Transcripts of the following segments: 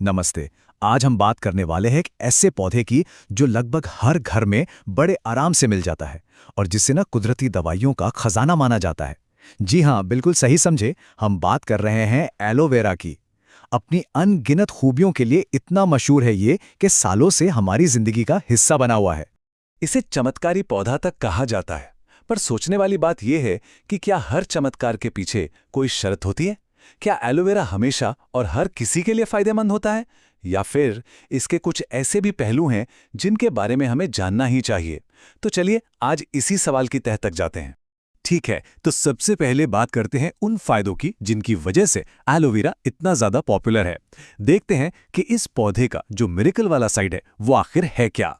नमस्ते। आज हम बात करने वाले हैं एक ऐसे पौधे की जो लगभग हर घर में बड़े आराम से मिल जाता है और जिसे ना कुदरती दवाइयों का खजाना माना जाता है। जी हाँ, बिल्कुल सही समझे। हम बात कर रहे हैं एलोवेरा की। अपनी अनगिनत खूबियों के लिए इतना मशहूर है ये कि सालों से हमारी जिंदगी का हिस्सा बना हुआ है। इसे चमत्कारी पौधा तक कहा जाता है। पर सोचने वाली बात यह है कि क्या हर चमत्कार के पीछे कोई शर्त होती है? क्या एलोवेरा हमेशा और हर किसी के लिए फायदेमंद होता है, या फिर इसके कुछ ऐसे भी पहलू हैं जिनके बारे में हमें जानना ही चाहिए? तो चलिए आज इसी सवाल की तह तक जाते हैं। ठीक है, तो सबसे पहले बात करते हैं उन फायदों की जिनकी वजह से एलोवेरा इतना ज्यादा पॉपुलर है। देखते हैं कि इस पौधे का जो मिरेकल वाला साइड है वो आखिर है क्या।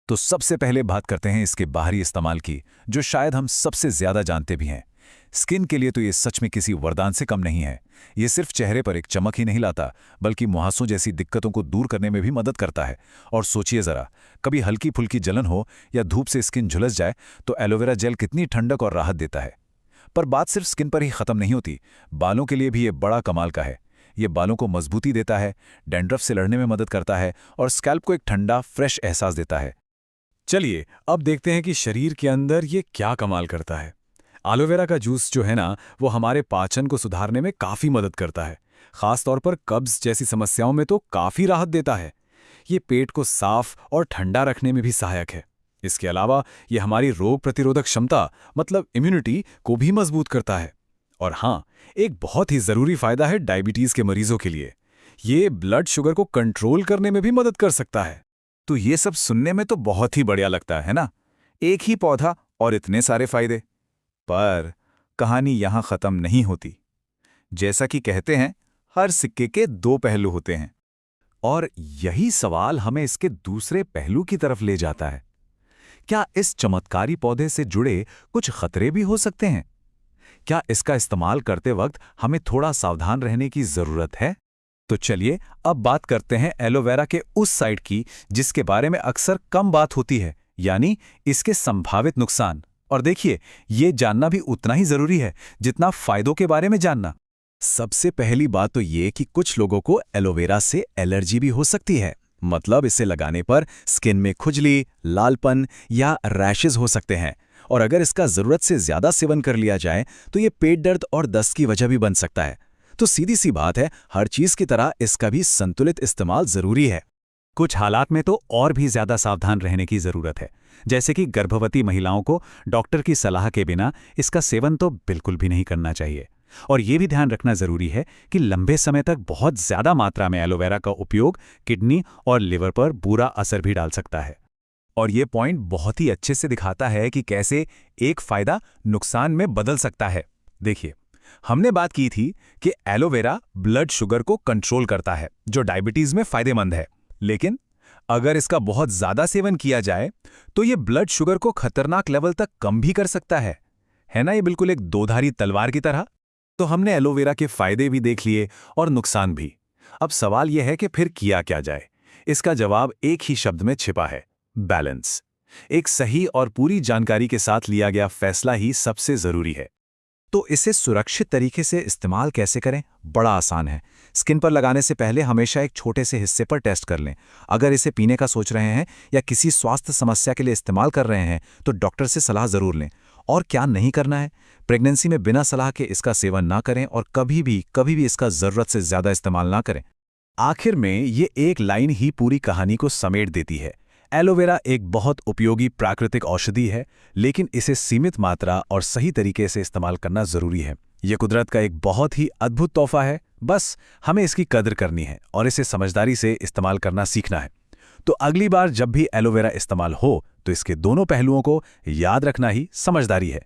तो सबसे पहले बात करते हैं इसके बाहरी इस्तेमाल की, जो शायद हम सबसे ज्यादा जानते भी हैं। स्किन के लिए तो ये सच में किसी वरदान से कम नहीं है। ये सिर्फ चेहरे पर एक चमक ही नहीं लाता, बल्कि मुहासों जैसी दिक्कतों को दूर करने में भी मदद करता है। और सोचिए जरा, कभी हल्की फुल्की जलन हो या धूप से स्किन झुलस जाए तो एलोवेरा जेल कितनी ठंडक और राहत देता है। पर बात सिर्फ स्किन पर ही खत्म नहीं होती, बालों के लिए भी ये बड़ा कमाल का है। ये बालों को मजबूती देता है, डैंड्रफ से लड़ने में मदद करता है और स्कैल्प को एक ठंडा फ्रेश एहसास देता है। चलिए अब देखते हैं कि शरीर के अंदर ये क्या कमाल करता है। एलोवेरा का जूस जो है ना, वो हमारे पाचन को सुधारने में काफ़ी मदद करता है। ख़ास तौर पर कब्ज़ जैसी समस्याओं में तो काफ़ी राहत देता है। ये पेट को साफ और ठंडा रखने में भी सहायक है। इसके अलावा ये हमारी रोग प्रतिरोधक क्षमता मतलब इम्यूनिटी को भी मजबूत करता है। और हाँ, एक बहुत ही ज़रूरी फ़ायदा है डायबिटीज़ के मरीजों के लिए। ये ब्लड शुगर को कंट्रोल करने में भी मदद कर सकता है। तो ये सब सुनने में तो बहुत ही बढ़िया लगता है ना, एक ही पौधा और इतने सारे फायदे। पर कहानी यहां खत्म नहीं होती। जैसा कि कहते हैं, हर सिक्के के दो पहलू होते हैं। और यही सवाल हमें इसके दूसरे पहलू की तरफ ले जाता है। क्या इस चमत्कारी पौधे से जुड़े कुछ खतरे भी हो सकते हैं? क्या इसका इस्तेमाल करते वक्त हमें थोड़ा सावधान रहने की जरूरत है? तो चलिए अब बात करते हैं एलोवेरा के उस साइड की जिसके बारे में अक्सर कम बात होती है, यानी इसके संभावित नुकसान। और देखिए, ये जानना भी उतना ही जरूरी है जितना फायदों के बारे में जानना। सबसे पहली बात तो ये कि कुछ लोगों को एलोवेरा से एलर्जी भी हो सकती है। मतलब इसे लगाने पर स्किन में खुजली, लालपन या रैशेज हो सकते हैं। और अगर इसका जरूरत से ज्यादा सेवन कर लिया जाए तो ये पेट दर्द और दस्त की वजह भी बन सकता है। तो सीधी सी बात है, हर चीज की तरह इसका भी संतुलित इस्तेमाल जरूरी है। कुछ हालात में तो और भी ज्यादा सावधान रहने की जरूरत है, जैसे कि गर्भवती महिलाओं को डॉक्टर की सलाह के बिना इसका सेवन तो बिल्कुल भी नहीं करना चाहिए। और ये भी ध्यान रखना जरूरी है कि लंबे समय तक बहुत ज्यादा मात्रा में एलोवेरा का उपयोग किडनी और लिवर पर बुरा असर भी डाल सकता है। और ये पॉइंट बहुत ही अच्छे से दिखाता है कि कैसे एक फायदा नुकसान में बदल सकता है। देखिए, हमने बात की थी कि एलोवेरा ब्लड शुगर को कंट्रोल करता है, जो डायबिटीज में फायदेमंद है। लेकिन अगर इसका बहुत ज्यादा सेवन किया जाए तो ये ब्लड शुगर को खतरनाक लेवल तक कम भी कर सकता है ना? ये बिल्कुल एक दोधारी तलवार की तरह। तो हमने एलोवेरा के फायदे भी देख लिए और नुकसान भी। अब सवाल यह है कि फिर किया क्या जाए। इसका जवाब एक ही शब्द में छिपा है, बैलेंस। एक सही और पूरी जानकारी के साथ लिया गया फैसला ही सबसे जरूरी है। तो इसे सुरक्षित तरीके से इस्तेमाल कैसे करें? बड़ा आसान है। स्किन पर लगाने से पहले हमेशा एक छोटे से हिस्से पर टेस्ट कर लें। अगर इसे पीने का सोच रहे हैं या किसी स्वास्थ्य समस्या के लिए इस्तेमाल कर रहे हैं तो डॉक्टर से सलाह जरूर लें। और क्या नहीं करना है? प्रेगनेंसी में बिना सलाह के इसका सेवन ना करें और कभी भी इसका जरूरत से ज्यादा इस्तेमाल ना करें। आखिर में ये एक लाइन ही पूरी कहानी को समेट देती है। एलोवेरा एक बहुत उपयोगी प्राकृतिक औषधि है, लेकिन इसे सीमित मात्रा और सही तरीके से इस्तेमाल करना जरूरी है। यह कुदरत का एक बहुत ही अद्भुत तोहफा है। बस हमें इसकी कदर करनी है और इसे समझदारी से इस्तेमाल करना सीखना है। तो अगली बार जब भी एलोवेरा इस्तेमाल हो तो इसके दोनों पहलुओं को याद रखना ही समझदारी है।